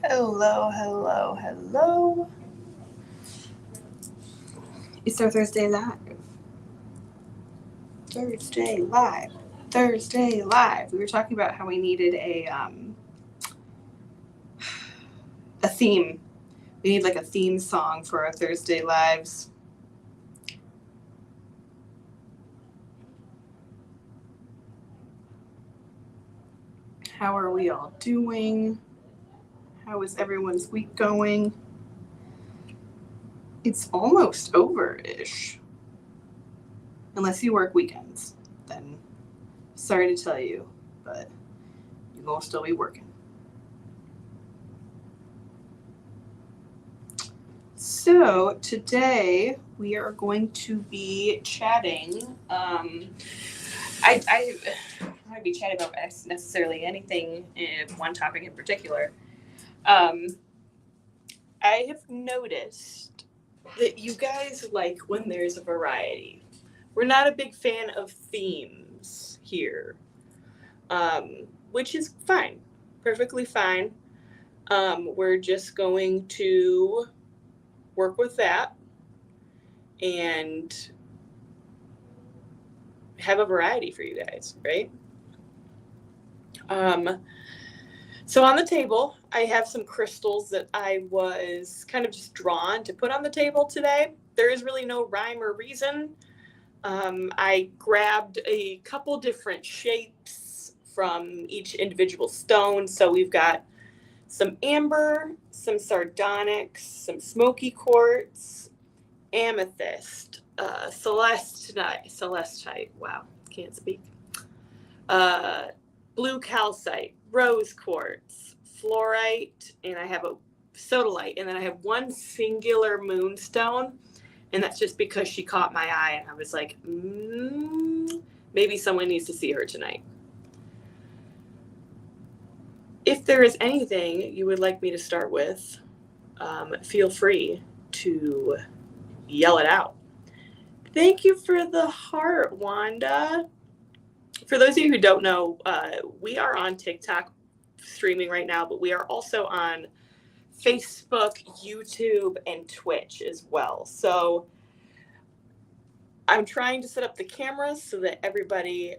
Hello, hello, hello. It's our Thursday live. Thursday live. Thursday live. We were talking about how we needed a theme. We need like a theme song for our Thursday lives. How are we all doing? How is everyone's week going? It's almost over-ish. Unless you work weekends, then sorry to tell you, but you're gonna still be working. So today we are going to be chatting. I might be chatting about necessarily anything in one topic in particular. I have noticed that you guys like when there's a variety. We're not a big fan of themes here, which is fine, perfectly fine. We're just going to work with that and have a variety for you guys, right? So on the table, I have some crystals that I was kind of just drawn to put on the table today. There is really no rhyme or reason. I grabbed a couple different shapes from each individual stone. So we've got some amber, some sardonyx, some smoky quartz, amethyst, celestite, wow, can't speak, blue calcite, rose quartz, fluorite, and I have a sodalite, and then I have one singular moonstone, and that's just because she caught my eye, and I was like, maybe someone needs to see her tonight. If there is anything you would like me to start with, feel free to yell it out. Thank you for the heart, Wanda. For those of you who don't know, we are on TikTok streaming right now, but we are also on Facebook, YouTube, and Twitch as well. So I'm trying to set up the cameras so that everybody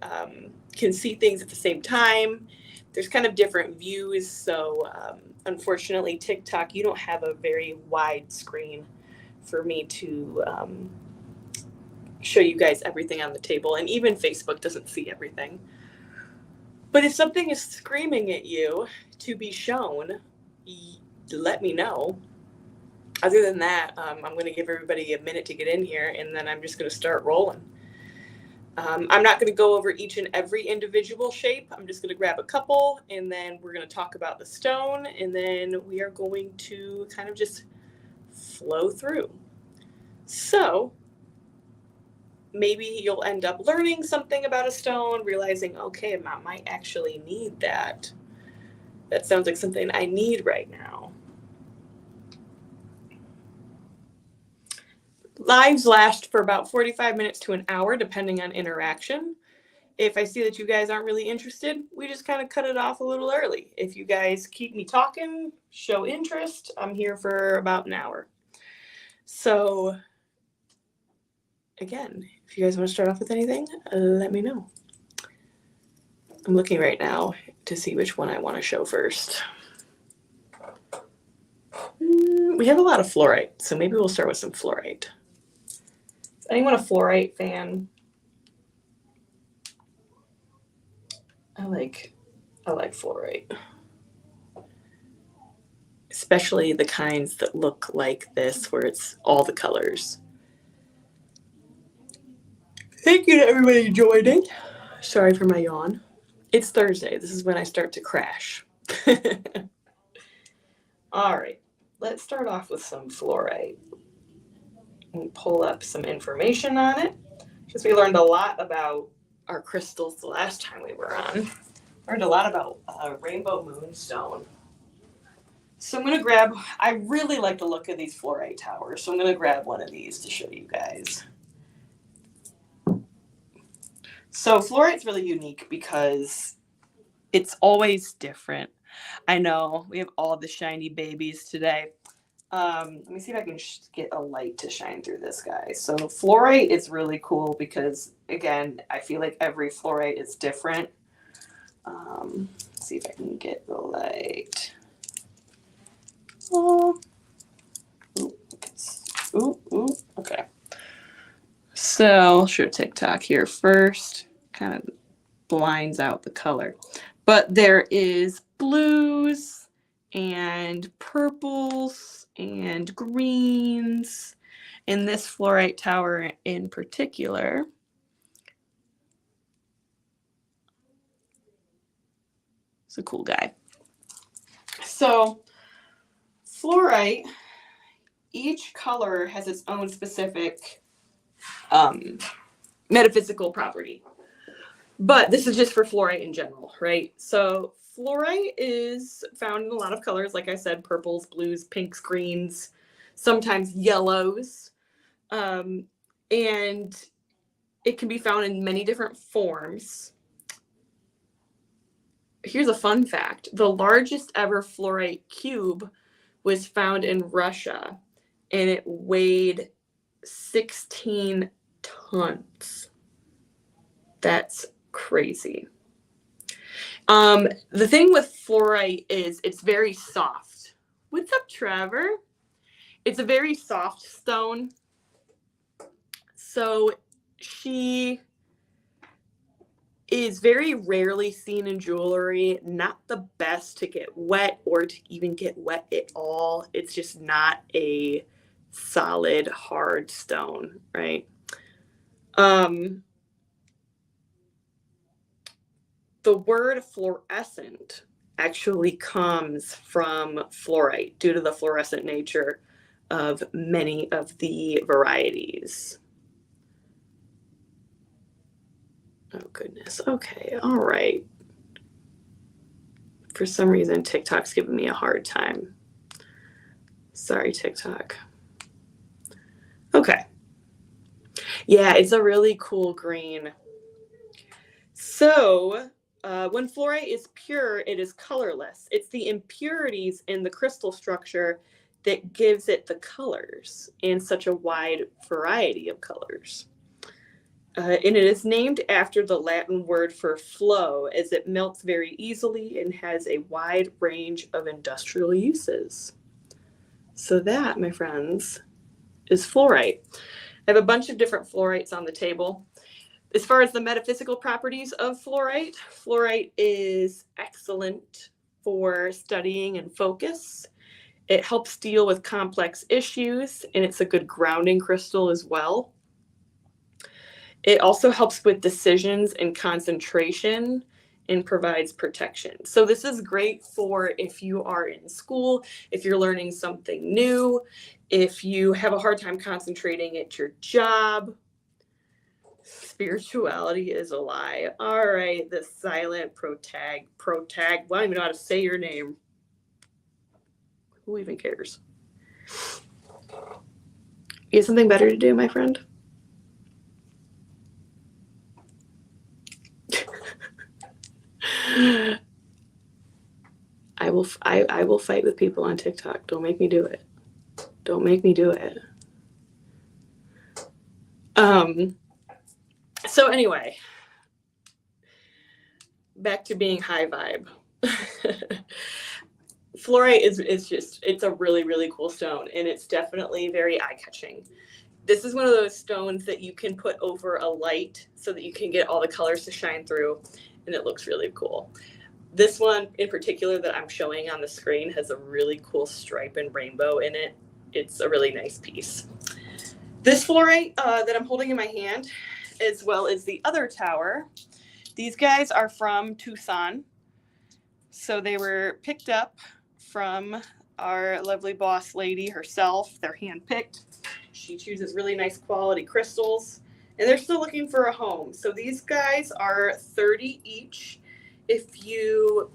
can see things at the same time. There's kind of different views. So unfortunately, TikTok, you don't have a very wide screen for me to show you guys everything on the table. And even Facebook doesn't see everything. But if something is screaming at you to be shown, let me know. Other than that, I'm going to give everybody a minute to get in here, and then I'm just going to start rolling. I'm not going to go over each and every individual shape. I'm just going to grab a couple, and then we're going to talk about the stone, and then we are going to kind of just flow through. So maybe you'll end up learning something about a stone, realizing, okay, I might actually need that. That sounds like something I need right now. Lives last for about 45 minutes to an hour, depending on interaction. If I see that you guys aren't really interested, we just kind of cut it off a little early. If you guys keep me talking, show interest, I'm here for about an hour. So, again, if you guys want to start off with anything, let me know. I'm looking right now to see which one I want to show first. We have a lot of fluorite, so maybe we'll start with some fluorite. Is anyone a fluorite fan? I like fluorite. Especially the kinds that look like this, where it's all the colors. Thank you to everybody joining. Sorry for my yawn. It's Thursday. This is when I start to crash. All right. Let's start off with some fluorite. And pull up some information on it. Because we learned a lot about our crystals the last time we were on. Learned a lot about rainbow moonstone. So I'm going to grab, I really like the look of these fluorite towers, so I'm going to grab one of these to show you guys. So fluorite's really unique because it's always different. I know. We have all the shiny babies today. Let me see if I can get a light to shine through this guy. So fluorite is really cool because, again, I feel like every fluorite is different. Let's see if I can get the light. Oh. Ooh, okay. So I'll show TikTok here first. Kind of blinds out the color. But there is blues and purples and greens in this fluorite tower in particular. It's a cool guy. So fluorite, each color has its own specific metaphysical property. But this is just for fluorite in general, right? So fluorite is found in a lot of colors, like I said, purples, blues, pinks, greens, sometimes yellows. And it can be found in many different forms. Here's a fun fact. The largest ever fluorite cube was found in Russia, and it weighed 16 tons. That's crazy. The thing with fluorite is it's very soft. What's up, Trevor? It's a very soft stone. So she is very rarely seen in jewelry, not the best to get wet or to even get wet at all. It's just not a solid, hard stone, right? The word fluorescent actually comes from fluorite due to the fluorescent nature of many of the varieties. Oh, goodness. Okay. All right. For some reason, TikTok's giving me a hard time. Sorry, TikTok. Okay. Yeah, it's a really cool green. So when fluorite is pure, it is colorless. It's the impurities in the crystal structure that gives it the colors and such a wide variety of colors. And it is named after the Latin word for flow, as it melts very easily and has a wide range of industrial uses. So that, my friends, is fluorite. I have a bunch of different fluorites on the table. As far as the metaphysical properties of fluorite, fluorite is excellent for studying and focus. It helps deal with complex issues, and it's a good grounding crystal as well. It also helps with decisions and concentration and provides protection. So this is great for if you are in school, if you're learning something new, if you have a hard time concentrating at your job. Spirituality is a lie. All right, the silent protag. I don't even know how to say your name. Who even cares? You have something better to do, my friend? I will fight with people on TikTok. Don't make me do it. Don't make me do it. So anyway, back to being high vibe. Fluorite is just, it's a really, really cool stone, and it's definitely very eye-catching. This is one of those stones that you can put over a light so that you can get all the colors to shine through, and it looks really cool. This one in particular that I'm showing on the screen has a really cool stripe and rainbow in it. It's a really nice piece. This fluorite that I'm holding in my hand, as well as the other tower, these guys are from Tucson. So they were picked up from our lovely boss lady herself. They're handpicked. She chooses really nice quality crystals, and they're still looking for a home. So these guys are $30 each. If you,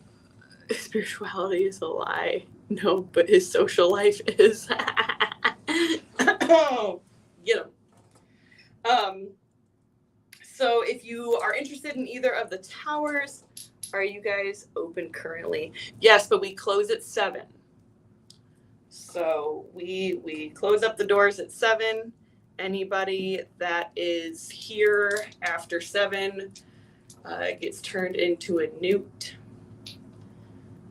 spirituality is a lie. No, but his social life is. Get him. So if you are interested in either of the towers Are you guys open currently? Yes, but we close at 7. So we close up the doors at 7. Anybody that is here after 7 gets turned into a newt.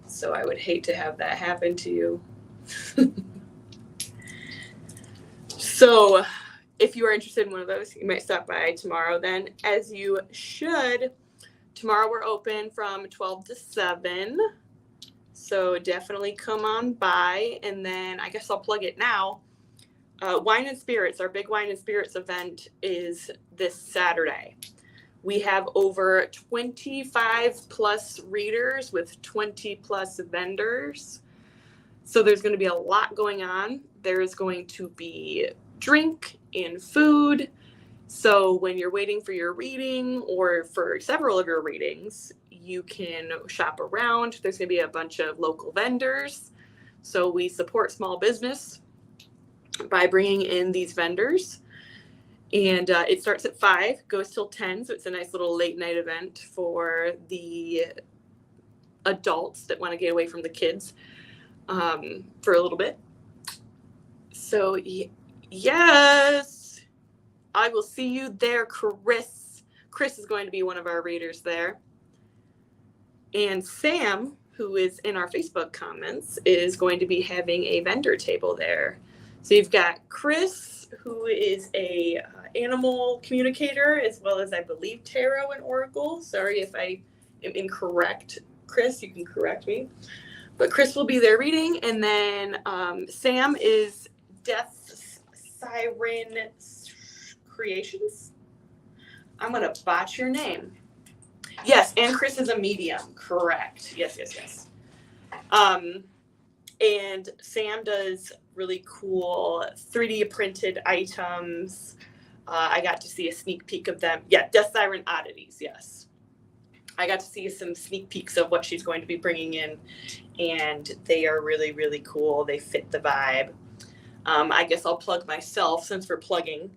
So I would hate to have that happen to you. So if you are interested in one of those, you might stop by tomorrow then, as you should. Tomorrow we're open from 12 to 7. So definitely come on by. And then I guess I'll plug it now. Wine and Spirits, our big Wine and Spirits event is this Saturday. We have over 25 plus readers with 20 plus vendors. So there's going to be a lot going on. There's going to be drink and food. So when you're waiting for your reading or for several of your readings, you can shop around. There's going to be a bunch of local vendors. So we support small business by bringing in these vendors. And it starts at 5, goes till 10. So it's a nice little late night event for the adults that want to get away from the kids for a little bit. So yes, I will see you there, Chris. Chris is going to be one of our readers there. And Sam, who is in our Facebook comments, is going to be having a vendor table there. So you've got Chris, who is a animal communicator, as well as I believe tarot and oracle. Sorry if I am incorrect, Chris, you can correct me. But Chris will be there reading, and then Sam is Death Siren Creations. I'm gonna botch your name. Yes, and Chris is a medium. Correct. Yes. And Sam does really cool 3D printed items. I got to see a sneak peek of them. Yeah, Death Siren Oddities, yes. I got to see some sneak peeks of what she's going to be bringing in, and they are really, really cool. They fit the vibe. I guess I'll plug myself since we're plugging.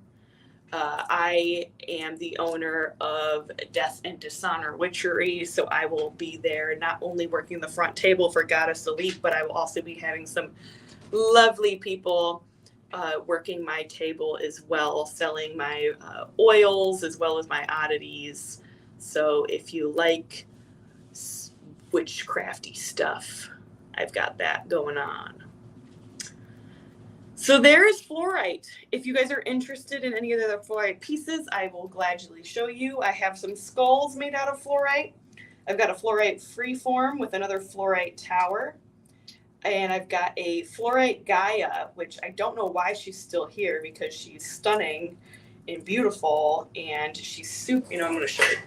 I am the owner of Death and Dishonor Witchery, so I will be there not only working the front table for Goddess Elite, but I will also be having some lovely people working my table as well, selling my oils as well as my oddities. So if you like witchcrafty stuff, I've got that going on. So there is fluorite. If you guys are interested in any of the other fluorite pieces, I will gladly show you. I have some skulls made out of fluorite. I've got a fluorite freeform with another fluorite tower. And I've got a fluorite Gaia, which I don't know why she's still here because she's stunning and beautiful, and she's super. I'm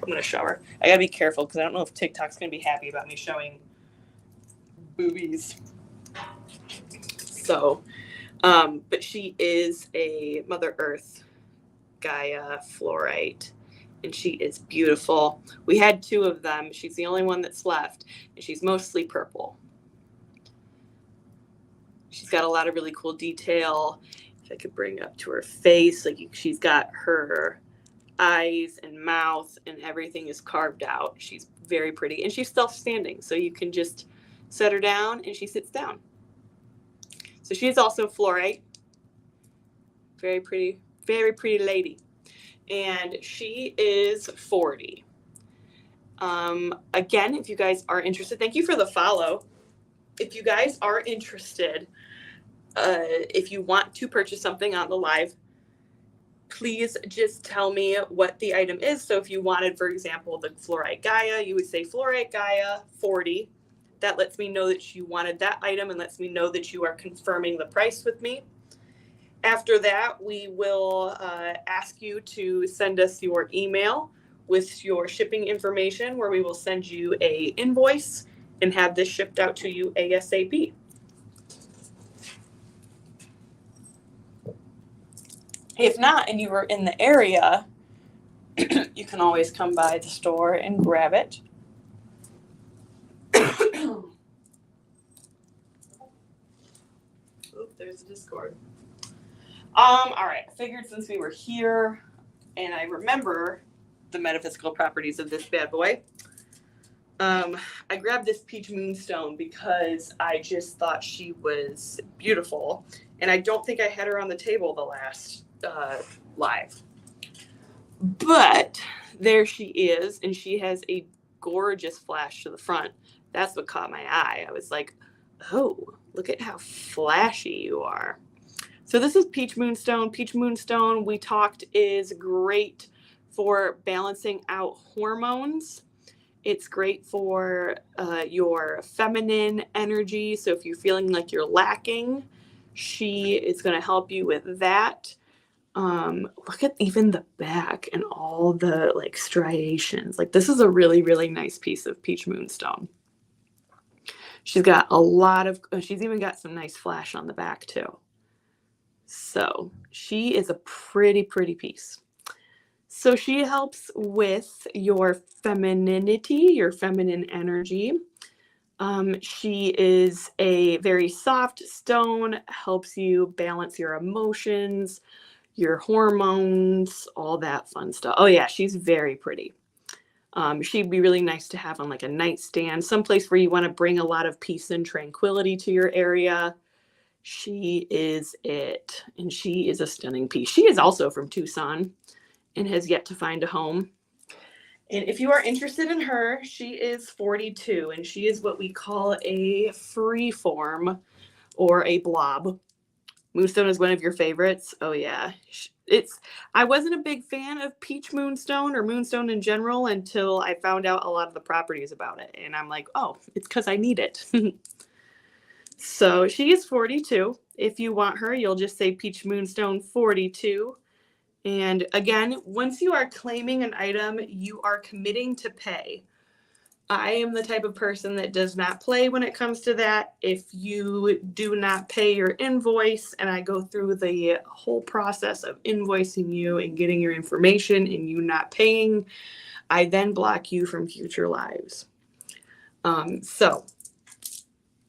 gonna show her. I gotta be careful because I don't know if TikTok's gonna be happy about me showing boobies. So, but she is a Mother Earth Gaia fluorite, and she is beautiful. We had 2 of them. She's the only one that's left, and she's mostly purple. She's got a lot of really cool detail. If I could bring up to her face, like she's got her eyes and mouth and everything is carved out. She's very pretty, and she's self-standing, so you can just set her down and she sits down. So she's also fluorite. Very pretty lady. And she is 40. Again, if you guys are interested, thank you for the follow. If you guys are interested, if you want to purchase something on the live, please just tell me what the item is. So if you wanted, for example, the fluorite Gaia, you would say fluorite Gaia 40. That lets me know that you wanted that item and lets me know that you are confirming the price with me. After that, we will ask you to send us your email with your shipping information, where we will send you an invoice and have this shipped out to you ASAP. If not, and you were in the area, you can always come by the store and grab it. Oop, there's a Discord. All right, I figured since we were here and I remember the metaphysical properties of this bad boy, I grabbed this Peach Moonstone because I just thought she was beautiful, and I don't think I had her on the table the last live. But there she is, and she has a gorgeous flash to the front. That's what caught my eye. I was like, oh, look at how flashy you are. So this is Peach Moonstone. Peach Moonstone, we talked, is great for balancing out hormones. It's great for your feminine energy. So if you're feeling like you're lacking, she is going to help you with that. Look at even the back and all the like striations. Like this is a really, really nice piece of Peach Moonstone. She's got a lot of, she's even got some nice flash on the back too. So she is a pretty, pretty piece. So she helps with your femininity, your feminine energy. She is a very soft stone, helps you balance your emotions, your hormones, all that fun stuff. Oh yeah, she's very pretty. She'd be really nice to have on like a nightstand, someplace where you want to bring a lot of peace and tranquility to your area. She is it, and she is a stunning piece. She is also from Tucson and has yet to find a home. And if you are interested in her, she is 42, and she is what we call a free form or a blob. Moonstone is one of your favorites. Oh yeah. I wasn't a big fan of Peach Moonstone or Moonstone in general until I found out a lot of the properties about it. And I'm like, oh, it's because I need it. So she is 42. If you want her, you'll just say Peach Moonstone 42. And again, once you are claiming an item, you are committing to pay. I am the type of person that does not play when it comes to that. If you do not pay your invoice, and I go through the whole process of invoicing you and getting your information and you not paying, I then block you from future lives. So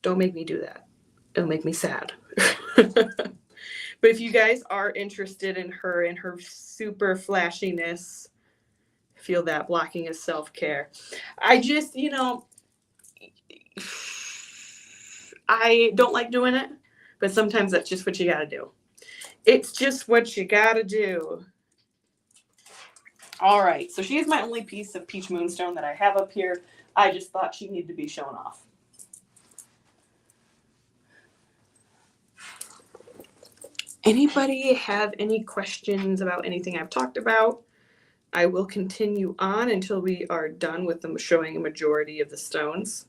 don't make me do that. It'll make me sad. But if you guys are interested in her and her super flashiness, feel that blocking is self-care. I just, I don't like doing it, but sometimes that's just what you got to do. It's just what you got to do. All right, so she is my only piece of Peach Moonstone that I have up here. I just thought she needed to be shown off. Anybody have any questions about anything I've talked about? I will continue on until we are done with them showing a majority of the stones.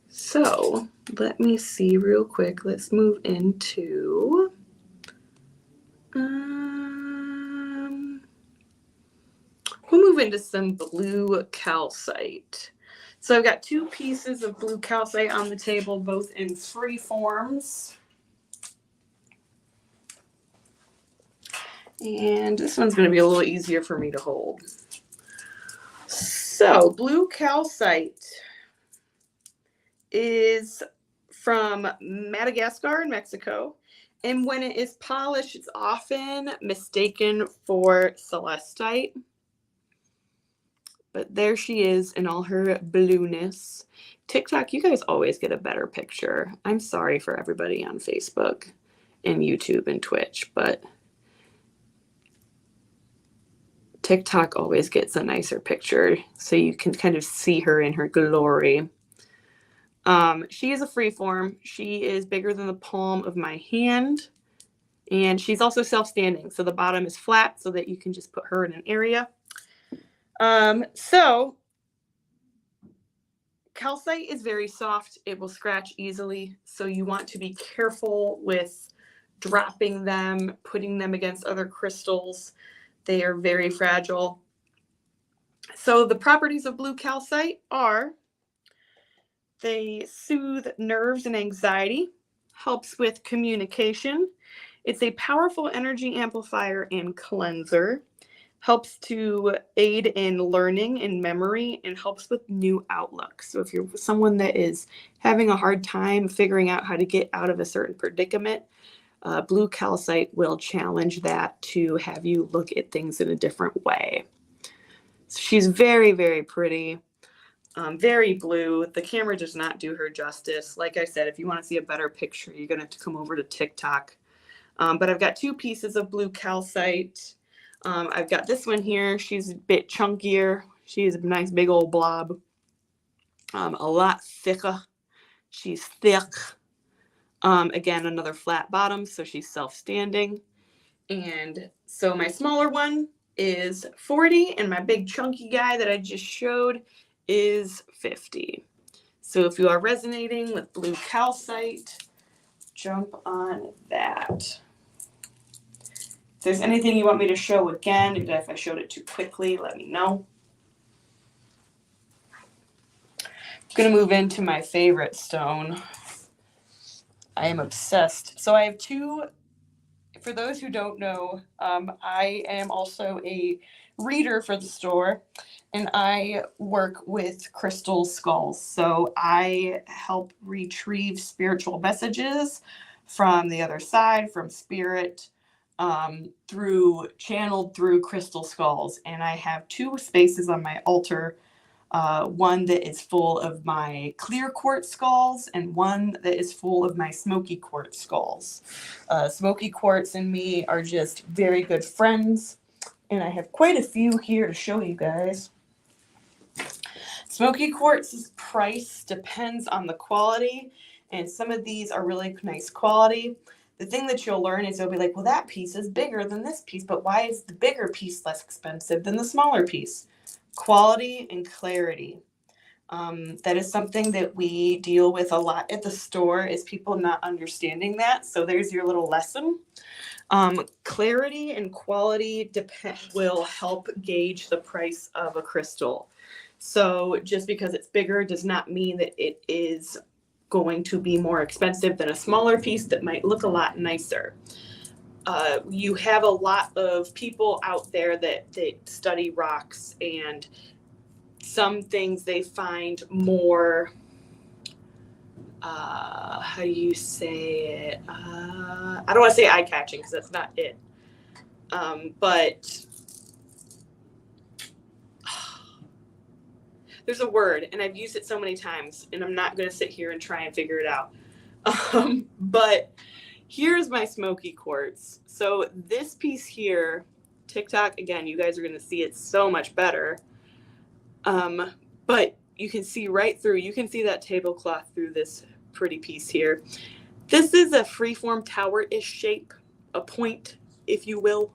So let me see real quick. Let's move into we'll move into some blue calcite. So I've got two pieces of blue calcite on the table, both in free forms. And this one's going to be a little easier for me to hold. So blue calcite is from Madagascar in Mexico. And when it is polished, it's often mistaken for celestite. But there she is in all her blueness. TikTok, you guys always get a better picture. I'm sorry for everybody on Facebook and YouTube and Twitch, but TikTok always gets a nicer picture so you can kind of see her in her glory. She is a freeform. She is bigger than the palm of my hand, and she's also self-standing. So the bottom is flat so that you can just put her in an area. So calcite is very soft. It will scratch easily. So you want to be careful with dropping them, putting them against other crystals. They are very fragile. So the properties of blue calcite are they soothe nerves and anxiety, helps with communication. It's a powerful energy amplifier and cleanser. Helps to aid in learning and memory, and helps with new outlook. So if you're someone that is having a hard time figuring out how to get out of a certain predicament, Blue calcite will challenge that to have you look at things in a different way. So she's very, very pretty, very blue. The camera does not do her justice. Like I said, if you want to see a better picture, you're going to have to come over to TikTok. But I've got 2 pieces of blue calcite. I've got this one here. She's a bit chunkier. She's a nice big old blob. A lot thicker. She's thick. Again, another flat bottom, so she's self-standing. And so my smaller one is 40, and my big chunky guy that I just showed is 50. So if you are resonating with blue calcite, jump on that. If there's anything you want me to show again, if I showed it too quickly, let me know. I'm going to move into my favorite stone. I am obsessed. So I have 2, for those who don't know, I am also a reader for the store, and I work with crystal skulls. So I help retrieve spiritual messages from the other side, from spirit, channeled through crystal skulls. And I have 2 spaces on my altar. One that is full of my clear quartz skulls, and one that is full of my smoky quartz skulls. Smoky quartz and me are just very good friends, and I have quite a few here to show you guys. Smoky quartz's price depends on the quality, and some of these are really nice quality. The thing that you'll learn is you'll be like, well, that piece is bigger than this piece, but why is the bigger piece less expensive than the smaller piece? Quality and clarity. That is something that we deal with a lot at the store, is people not understanding that. So there's your little lesson. Clarity and quality will help gauge the price of a crystal. So just because it's bigger does not mean that it is going to be more expensive than a smaller piece that might look a lot nicer. You have a lot of people out there that study rocks, and some things they find more, how do you say it? I don't want to say eye-catching because that's not it. But there's a word, and I've used it so many times, and I'm not going to sit here and try and figure it out. But here's my smoky quartz. So this piece here, TikTok, again, you guys are going to see it so much better. But you can see right through, you can see that tablecloth through this pretty piece here. This is a freeform tower-ish shape, a point, if you will.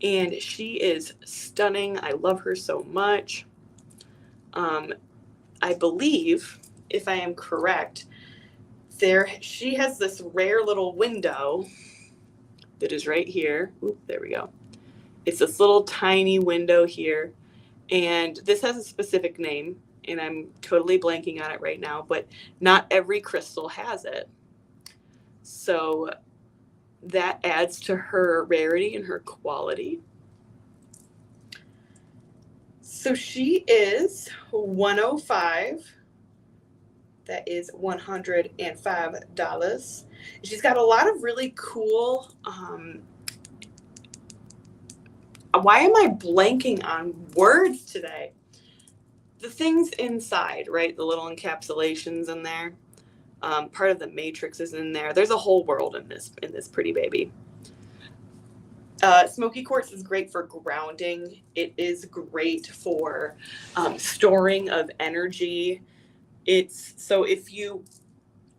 And she is stunning. I love her so much. I believe, if I am correct, she has this rare little window that is right here. Oop, there we go. It's this little tiny window here, and this has a specific name, and I'm totally blanking on it right now, but not every crystal has it. So that adds to her rarity and her quality. So she is $105. That is $105. She's got a lot of really cool, why am I blanking on words today? The things inside, right? The little encapsulations in there. Part of the matrix is in there. There's a whole world in this pretty baby. Smoky quartz is great for grounding. It is great for storing of energy. So if you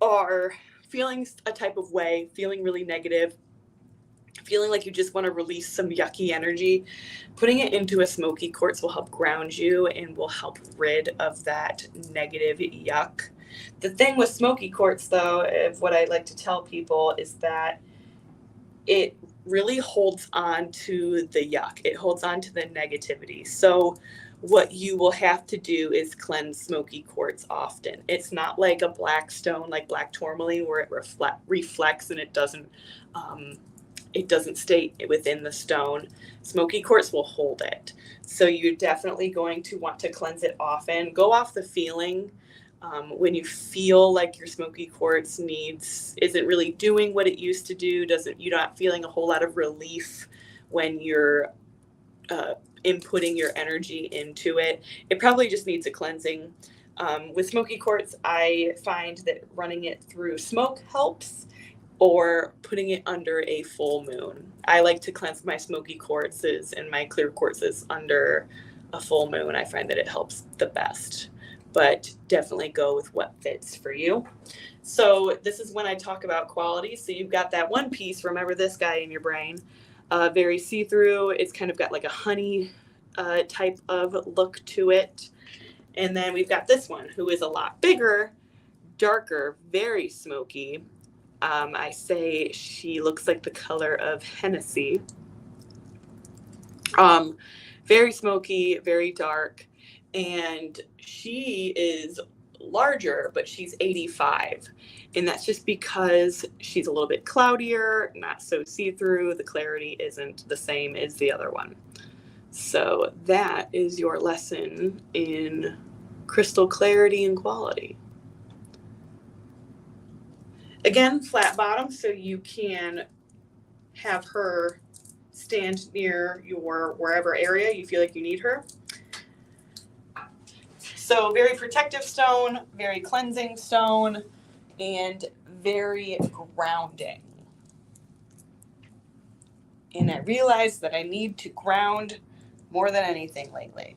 are feeling a type of way, feeling really negative, feeling like you just want to release some yucky energy, putting it into a smoky quartz will help ground you and will help rid of that negative yuck. The thing with smoky quartz, though, of what I like to tell people is that it really holds on to the yuck. It holds on to the negativity. So what you will have to do is cleanse smoky quartz often. It's not like a black stone, like black tourmaline, where it reflects and it doesn't stay within the stone. Smoky quartz will hold it. So you're definitely going to want to cleanse it often. Go off the feeling. When you feel like your smoky quartz isn't really doing what it used to do, you're not feeling a whole lot of relief when you're inputting your energy into it, it probably just needs a cleansing. With smoky quartz, I find that running it through smoke helps, or putting it under a full moon. I like to cleanse my smoky quartzes and my clear quartzes under a full moon. I find that it helps the best, but definitely go with what fits for you. So this is when I talk about quality. So you've got that one piece, remember this guy in your brain, very see-through. It's kind of got like a honey type of look to it. And then we've got this one, who is a lot bigger, darker, very smoky. I say she looks like the color of Hennessy. Very smoky, very dark, and she is larger, but she's 85. And that's just because she's a little bit cloudier, not so see-through. The clarity isn't the same as the other one. So that is your lesson in crystal clarity and quality. Again, flat bottom, so you can have her stand near your wherever area you feel like you need her. So very protective stone, very cleansing stone, and very grounding. And I realized that I need to ground more than anything lately.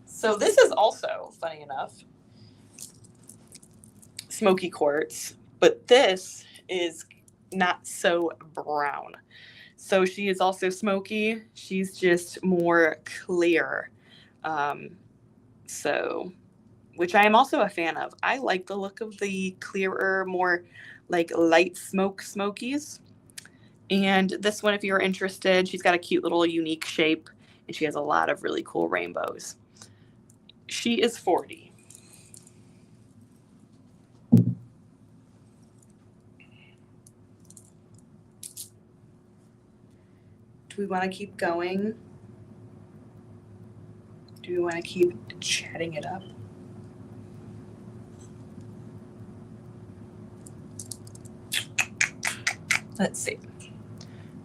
So this is also, funny enough, smoky quartz, but this is not so brown. So she is also smoky. She's just more clear. Which I am also a fan of. I like the look of the clearer, more like light smokies. And this one, if you're interested, she's got a cute little unique shape, and she has a lot of really cool rainbows. She is 40. Do we want to keep going? Do we want to keep chatting it up? Let's see.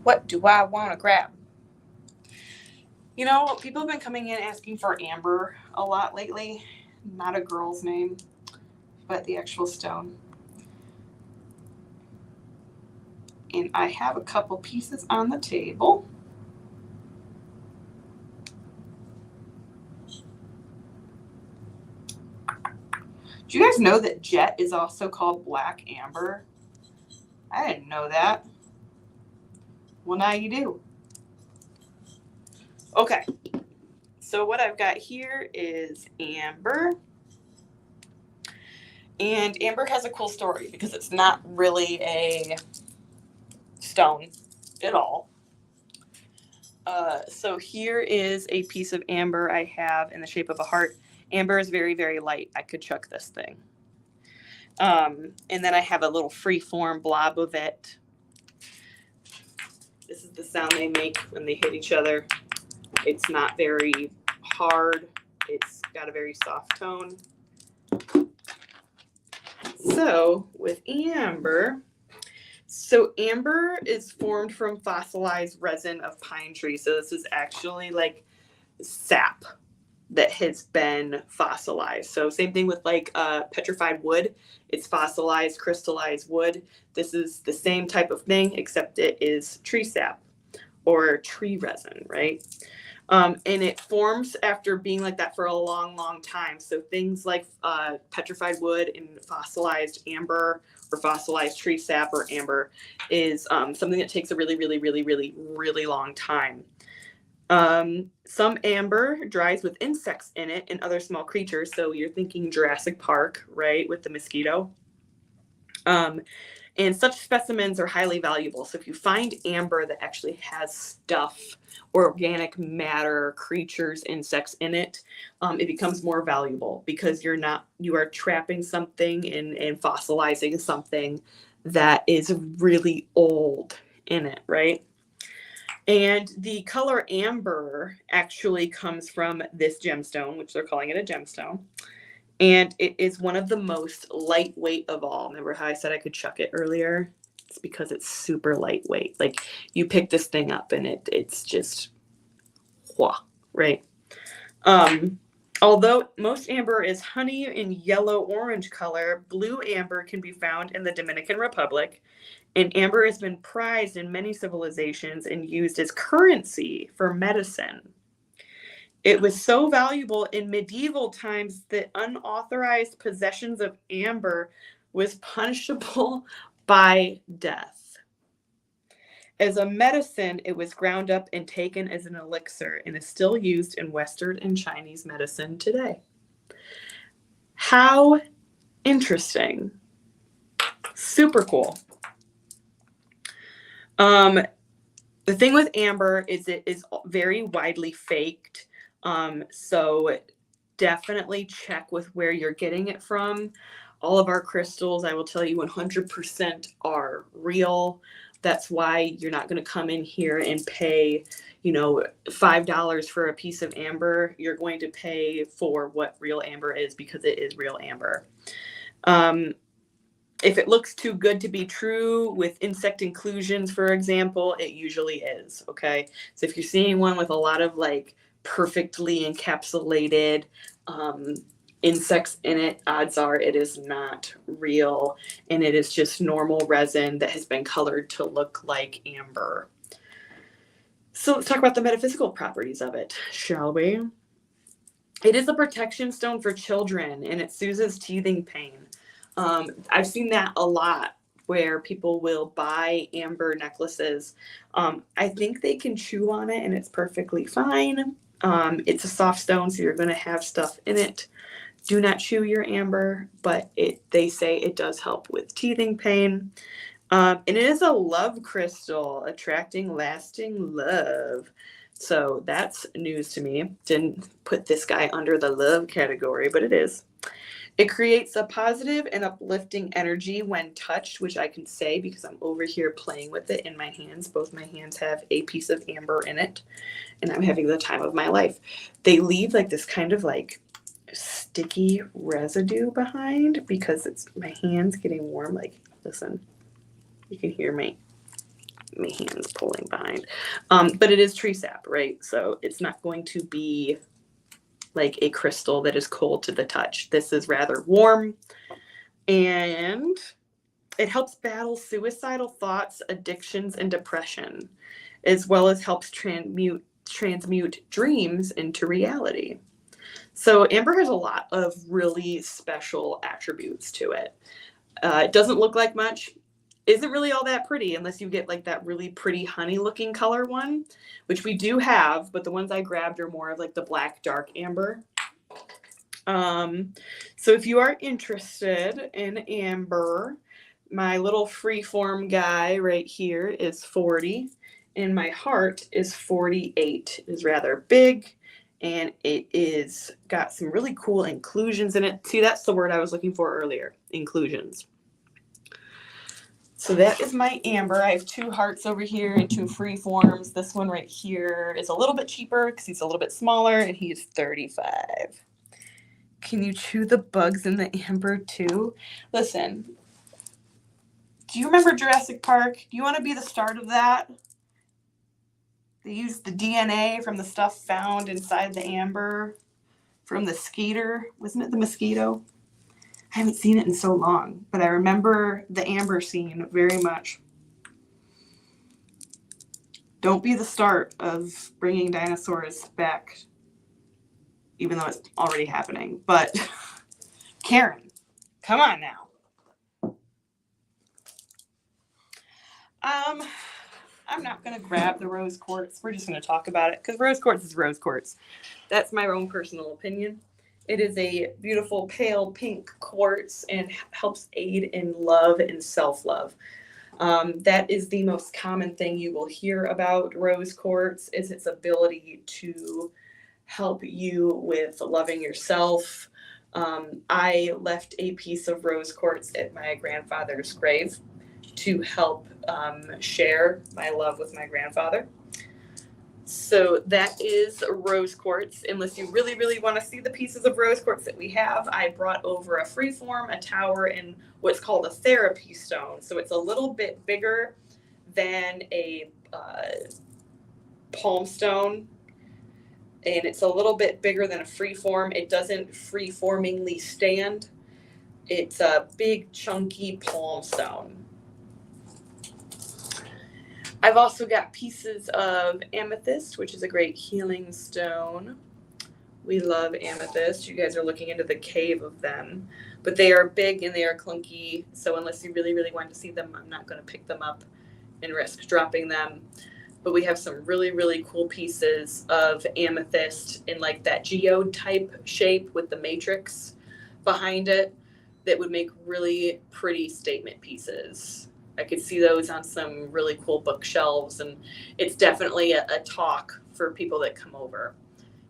What do I want to grab? You know, people have been coming in asking for amber a lot lately. Not a girl's name, but the actual stone. And I have a couple pieces on the table. Do you guys know that jet is also called black amber? I didn't know that. Well, now you do. Okay. So what I've got here is amber. And amber has a cool story because it's not really a stone at all. So here is a piece of amber I have in the shape of a heart. Amber is very, very light. I could chuck this thing. And then I have a little free-form blob of it. This is the sound they make when they hit each other. It's not very hard. It's got a very soft tone. So with amber, amber is formed from fossilized resin of pine trees. So this is actually like sap that has been fossilized. So same thing with like petrified wood. It's fossilized, crystallized wood. This is the same type of thing, except it is tree sap or tree resin, right? And it forms after being like that for a long, long time. So things like petrified wood and fossilized amber or fossilized tree sap or amber is something that takes a really, really, really, really, really long time. Some amber dries with insects in it and other small creatures. So you're thinking Jurassic Park, right? With the mosquito. And such specimens are highly valuable. So if you find amber that actually has stuff or organic matter, creatures, insects in it, it becomes more valuable because you are trapping something and fossilizing something that is really old in it, right? And the color amber actually comes from this gemstone, which they're calling it a gemstone. And it is one of the most lightweight of all. Remember how I said I could chuck it earlier? It's because it's super lightweight. Like you pick this thing up and it's just whoa, right? Although most amber is honey in yellow-orange color, blue amber can be found in the Dominican Republic, and amber has been prized in many civilizations and used as currency for medicine. It was so valuable in medieval times that unauthorized possessions of amber was punishable by death. As a medicine, it was ground up and taken as an elixir and is still used in Western and Chinese medicine today. How interesting. Super cool. The thing with amber is it is very widely faked. So definitely check with where you're getting it from. All of our crystals, I will tell you 100% are real. That's why you're not going to come in here and pay, $5 for a piece of amber. You're going to pay for what real amber is because it is real amber. If it looks too good to be true with insect inclusions, for example, it usually is. Okay. So if you're seeing one with a lot of like perfectly encapsulated insects in it, odds are it is not real, and it is just normal resin that has been colored to look like amber. So let's talk about the metaphysical properties of it, shall we? It is a protection stone for children, and it soothes teething pain. I've seen that a lot where people will buy amber necklaces. I think they can chew on it and it's perfectly fine. It's a soft stone, so you're going to have stuff in it. Do not chew your amber, but they say it does help with teething pain. And it is a love crystal, attracting lasting love. So that's news to me. Didn't put this guy under the love category, but it is. It creates a positive and uplifting energy when touched, which I can say because I'm over here playing with it in my hands. Both my hands have a piece of amber in it, and I'm having the time of my life. They leave like this kind of like sticky residue behind because it's my hands getting warm. Like, listen, you can hear my hands pulling behind. But it is tree sap, right? So it's not going to be like a crystal that is cold to the touch. This is rather warm, and it helps battle suicidal thoughts, addictions, and depression, as well as helps transmute dreams into reality. So amber has a lot of really special attributes to it. It doesn't look like much, isn't really all that pretty unless you get like that really pretty honey looking color one, which we do have, but the ones I grabbed are more of like the black dark amber. So if you are interested in amber, my little freeform guy right here is 40 and my heart is 48. It is rather big, and it is got some really cool inclusions in it. See, that's the word I was looking for earlier, inclusions. So that is my amber. I have 2 hearts over here and 2 free forms. This one right here is a little bit cheaper because he's a little bit smaller, and he's 35. Can you chew the bugs in the amber too? Listen, do you remember Jurassic Park? Do you want to be the start of that? They used the DNA from the stuff found inside the amber from the skeeter. Wasn't it the mosquito? I haven't seen it in so long, but I remember the amber scene very much. Don't be the start of bringing dinosaurs back, even though it's already happening. But Karen, come on now. I'm not going to grab the rose quartz. We're just going to talk about it because rose quartz is rose quartz. That's my own personal opinion. It is a beautiful pale pink quartz and helps aid in love and self-love. That is the most common thing you will hear about rose quartz is its ability to help you with loving yourself. I left a piece of rose quartz at my grandfather's grave to help share my love with my grandfather. So that is rose quartz. Unless you really, really want to see the pieces of rose quartz that we have, I brought over a freeform, a tower, and what's called a therapy stone. So it's a little bit bigger than a palm stone, and it's a little bit bigger than a freeform. It doesn't freeformingly stand. It's a big, chunky palm stone. I've also got pieces of amethyst, which is a great healing stone. We love amethyst. You guys are looking into the cave of them. But they are big and they are clunky, so unless you really, really want to see them, I'm not going to pick them up and risk dropping them. But we have some really, really cool pieces of amethyst in like that geode type shape with the matrix behind it that would make really pretty statement pieces. I could see those on some really cool bookshelves, and it's definitely a talk for people that come over.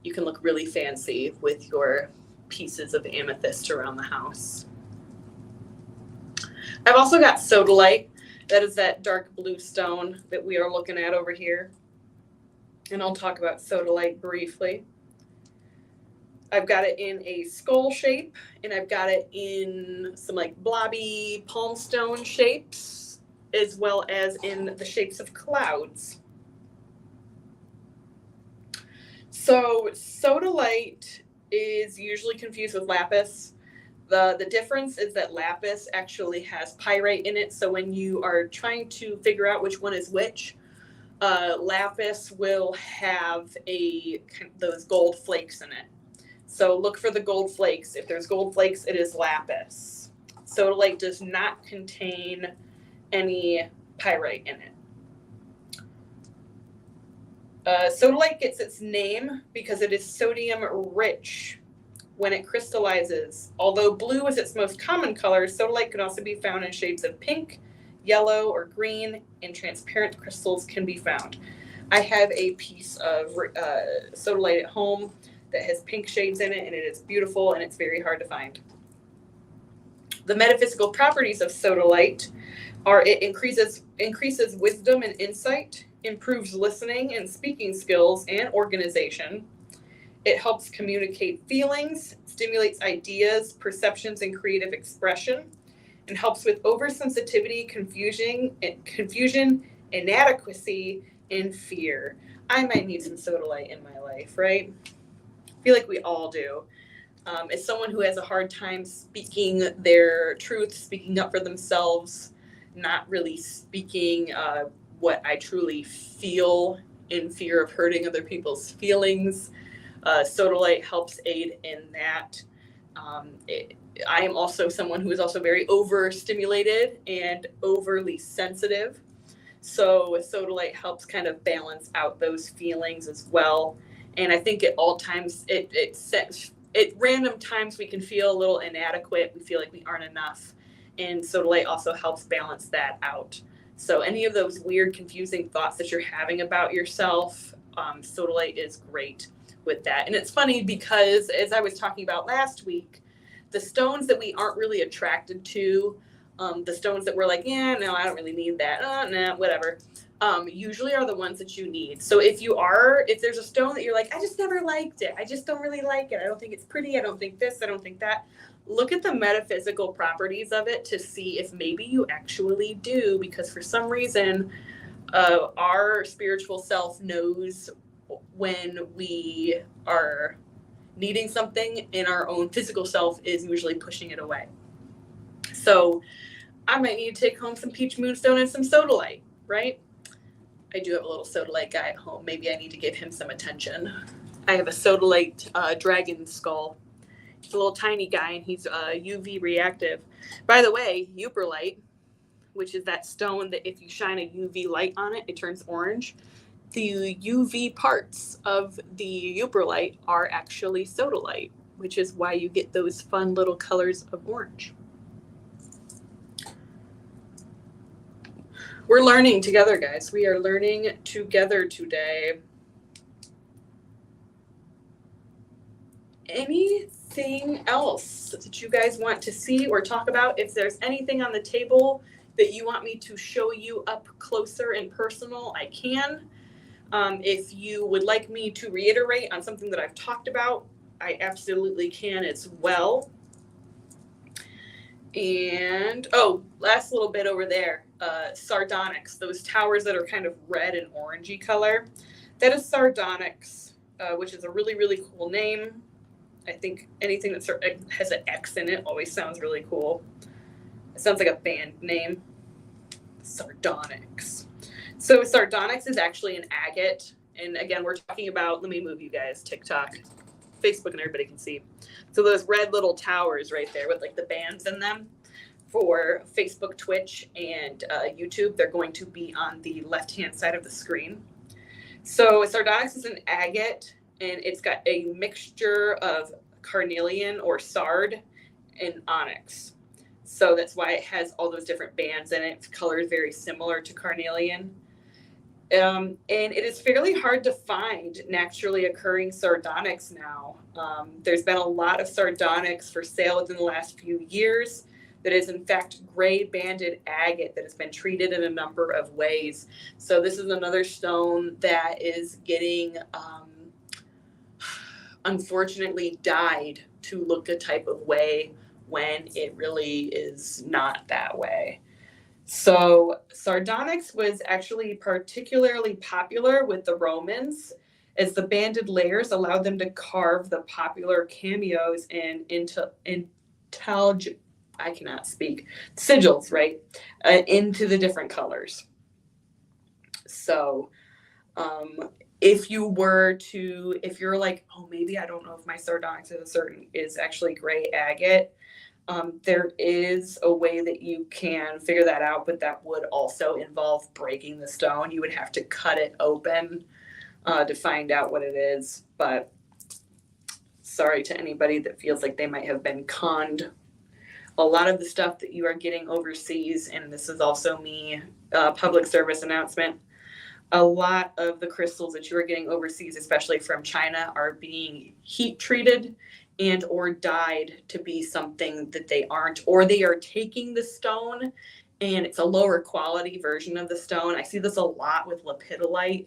You can look really fancy with your pieces of amethyst around the house. I've also got sodalite. That is that dark blue stone that we are looking at over here. And I'll talk about sodalite briefly. I've got it in a skull shape, and I've got it in some like blobby palm stone shapes, as well as in the shapes of clouds. So sodalite is usually confused with lapis. The difference is that lapis actually has pyrite in it. So when you are trying to figure out which one is which, lapis will have those gold flakes in it. So look for the gold flakes. If there's gold flakes, it is lapis. Sodalite does not contain any pyrite in it. Sodalite gets its name because it is sodium rich when it crystallizes. Although blue is its most common color, sodalite can also be found in shades of pink, yellow, or green, and transparent crystals can be found. I have a piece of sodalite at home that has pink shades in it, and it is beautiful, and it's very hard to find. The metaphysical properties of sodalite are it increases wisdom and insight, improves listening and speaking skills and organization. It helps communicate feelings, stimulates ideas, perceptions, and creative expression, and helps with oversensitivity, confusion, inadequacy, and fear. I might need some sodalite in my life, right? I feel like we all do. As someone who has a hard time speaking their truth, speaking up for themselves, not really speaking what I truly feel in fear of hurting other people's feelings, sodalite helps aid in that. I am also someone who is also very overstimulated and overly sensitive. So sodalite helps kind of balance out those feelings as well. And I think at all times, at random times, we can feel a little inadequate. We feel like we aren't enough. And sodalite also helps balance that out. So any of those weird, confusing thoughts that you're having about yourself, sodalite is great with that. And it's funny because, as I was talking about last week, the stones that we aren't really attracted to, the stones that we're like, yeah, no, I don't really need that. Nah, whatever. Usually are the ones that you need. So if there's a stone that you're like, I just never liked it. I just don't really like it. I don't think it's pretty. I don't think this. I don't think that. Look at the metaphysical properties of it to see if maybe you actually do, because for some reason, our spiritual self knows when we are needing something, and our own physical self is usually pushing it away. So I might need to take home some peach moonstone and some sodalite, right? I do have a little sodalite guy at home. Maybe I need to give him some attention. I have a sodalite dragon skull. He's a little tiny guy, and he's UV reactive. By the way, euperlite, which is that stone that if you shine a UV light on it, it turns orange. The UV parts of the euperlite are actually sodalite, which is why you get those fun little colors of orange. We're learning together, guys. We are learning together today. Anything else that you guys want to see or talk about? If there's anything on the table that you want me to show you up closer and personal, I can. If you would like me to reiterate on something that I've talked about, I absolutely can as well. And, oh, last little bit over there, sardonyx, those towers that are kind of red and orangey color. That is sardonyx, which is a really, really cool name. I think anything that has an X in it always sounds really cool. It sounds like a band name. Sardonyx. So sardonyx is actually an agate. And again, we're talking about, let me move you guys, TikTok, Facebook, and everybody can see. So those red little towers right there with like the bands in them for Facebook, Twitch, and YouTube, they're going to be on the left-hand side of the screen. So sardonyx is an agate, and it's got a mixture of carnelian or sard and onyx. So that's why it has all those different bands in it. Its color is very similar to carnelian. And it is fairly hard to find naturally occurring sardonyx now. There's been a lot of sardonyx for sale within the last few years that is in fact gray banded agate that has been treated in a number of ways. So this is another stone that is getting unfortunately dyed to look a type of way when it really is not that way. So sardonyx was actually particularly popular with the Romans, as the banded layers allowed them to carve the popular cameos and I cannot speak, sigils, right, into the different colors. So if you're like, oh, maybe I don't know if my sardonyx is actually gray agate, there is a way that you can figure that out, but that would also involve breaking the stone. You would have to cut it open to find out what it is. But sorry to anybody that feels like they might have been conned. A lot of the stuff that you are getting overseas, and this is also me, public service announcement, a lot of the crystals that you are getting overseas, especially from China, are being heat treated and or dyed to be something that they aren't, or they are taking the stone and it's a lower quality version of the stone. I see this a lot with lepidolite.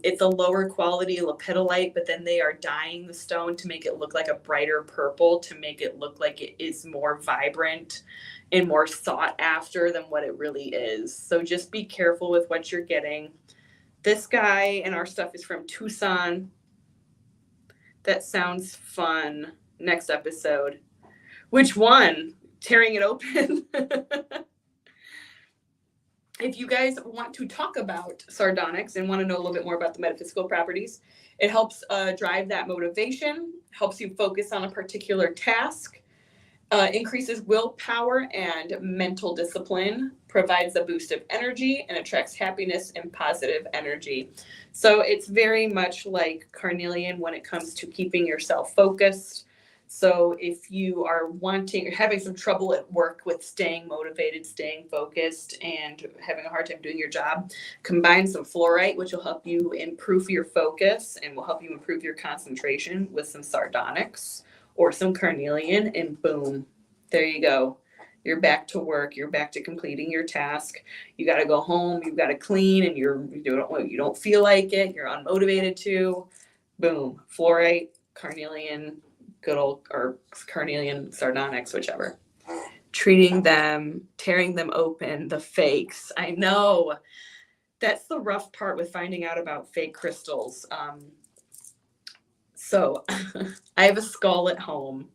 It's a lower quality lepidolite, but then they are dyeing the stone to make it look like a brighter purple, to make it look like it is more vibrant and more sought after than what it really is. So just be careful with what you're getting. This guy and our stuff is from Tucson. That sounds fun. Next episode. Which one? Tearing it open? If you guys want to talk about sardonyx and want to know a little bit more about the metaphysical properties, it helps drive that motivation, helps you focus on a particular task, increases willpower and mental discipline, provides a boost of energy, and attracts happiness and positive energy. So it's very much like carnelian when it comes to keeping yourself focused. So if you are having some trouble at work with staying motivated, staying focused, and having a hard time doing your job, combine some fluorite, which will help you improve your focus and will help you improve your concentration, with some sardonyx or some carnelian, and boom, there you go. You're back to work. You're back to completing your task. You got to go home. You've got to clean, and you don't feel like it. You're unmotivated to. Boom, fluorite, carnelian, good old, or carnelian, sardonyx, whichever. Treating them, tearing them open, the fakes. I know that's the rough part with finding out about fake crystals. So I have a skull at home,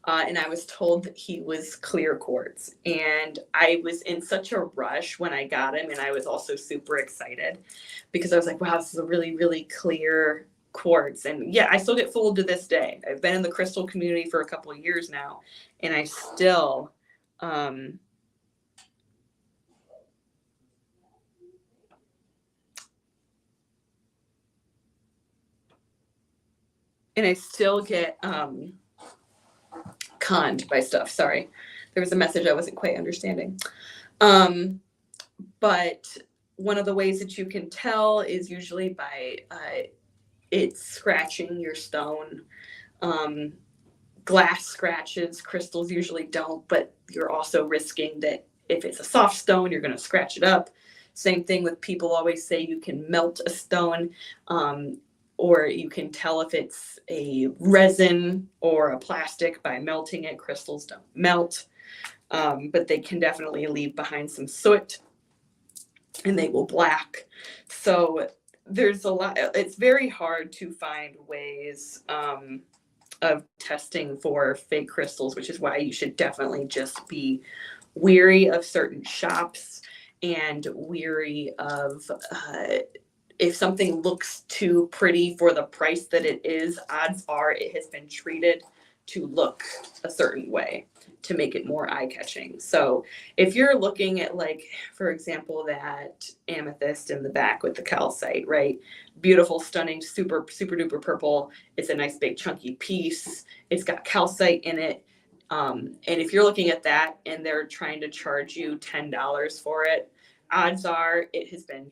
and I was told that he was clear quartz. And I was in such a rush when I got him, and I was also super excited because I was like, wow, this is a really, really clear quartz. And yeah, I still get fooled to this day. I've been in the crystal community for a couple of years now, and I still get conned by stuff. Sorry, there was a message I wasn't quite understanding. But one of the ways that you can tell is usually by it's scratching your stone. Glass scratches, crystals usually don't, but you're also risking that if it's a soft stone, you're going to scratch it up. Same thing with people always say you can melt a stone, or you can tell if it's a resin or a plastic by melting it. Crystals don't melt, but they can definitely leave behind some soot and they will black. So there's a lot. It's very hard to find ways of testing for fake crystals, which is why you should definitely just be weary of certain shops and weary of if something looks too pretty for the price that it is, odds are it has been treated to look a certain way to make it more eye-catching. So if you're looking at, like, for example, that amethyst in the back with the calcite, right? Beautiful, stunning, super, super duper purple. It's a nice big chunky piece. It's got calcite in it. And if you're looking at that and they're trying to charge you $10 for it, odds are it has been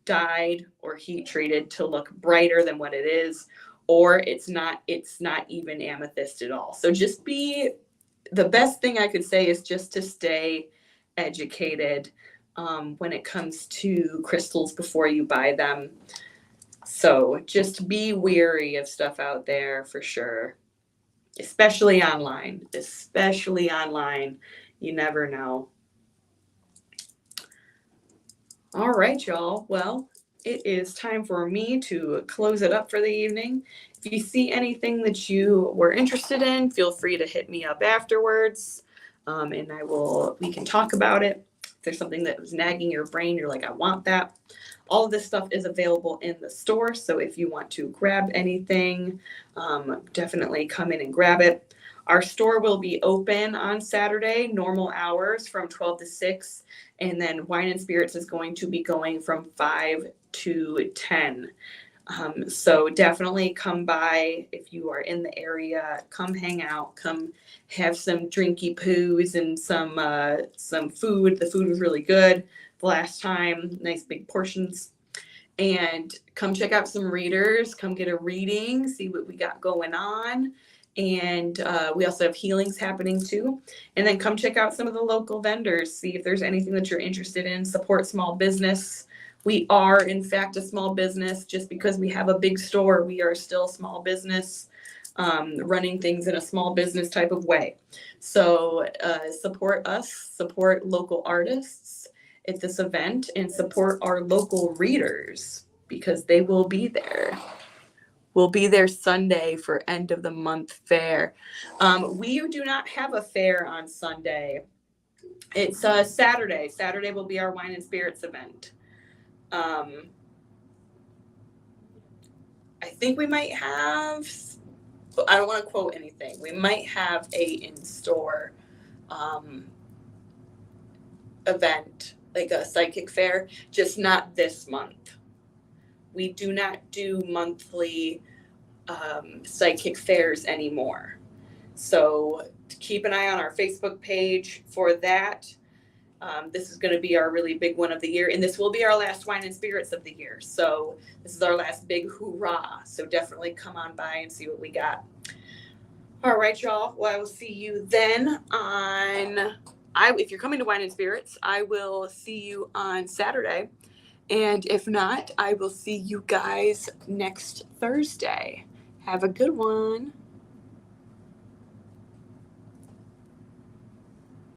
dyed or heat treated to look brighter than what it is, or it's not even amethyst at all. So just the best thing I could say is just to stay educated when it comes to crystals before you buy them. So just be wary of stuff out there for sure, especially online. You never know. All right, y'all. Well, it is time for me to close it up for the evening. If you see anything that you were interested in, feel free to hit me up afterwards, and we can talk about it. If there's something that was nagging your brain, you're like, I want that. All of this stuff is available in the store. So if you want to grab anything, definitely come in and grab it. Our store will be open on Saturday, normal hours from 12 to 6. And then Wine and Spirits is going to be going from 5 to 10. So definitely come by if you are in the area. Come hang out. Come have some drinky poos and some food. The food was really good the last time. Nice big portions. And come check out some readers. Come get a reading. See what we got going on. And we also have healings happening too. And then come check out some of the local vendors. See if there's anything that you're interested in. Support small business. We are, in fact, a small business. Just because we have a big store, we are still small business, running things in a small business type of way. So support us, support local artists at this event, and support our local readers because they will be there. We'll be there Sunday for end of the month fair. We do not have a fair on Sunday. It's Saturday. Saturday will be our Wine and Spirits event. I think we might have, I don't want to quote anything. We might have a in-store event, like a psychic fair, just not this month. We do not do monthly psychic fairs anymore. So keep an eye on our Facebook page for that. This is going to be our really big one of the year, and this will be our last Wine and Spirits of the year. So this is our last big hoorah. So definitely come on by and see what we got. All right, y'all. Well, I will see you then if you're coming to Wine and Spirits, I will see you on Saturday. And if not, I will see you guys next Thursday. Have a good one.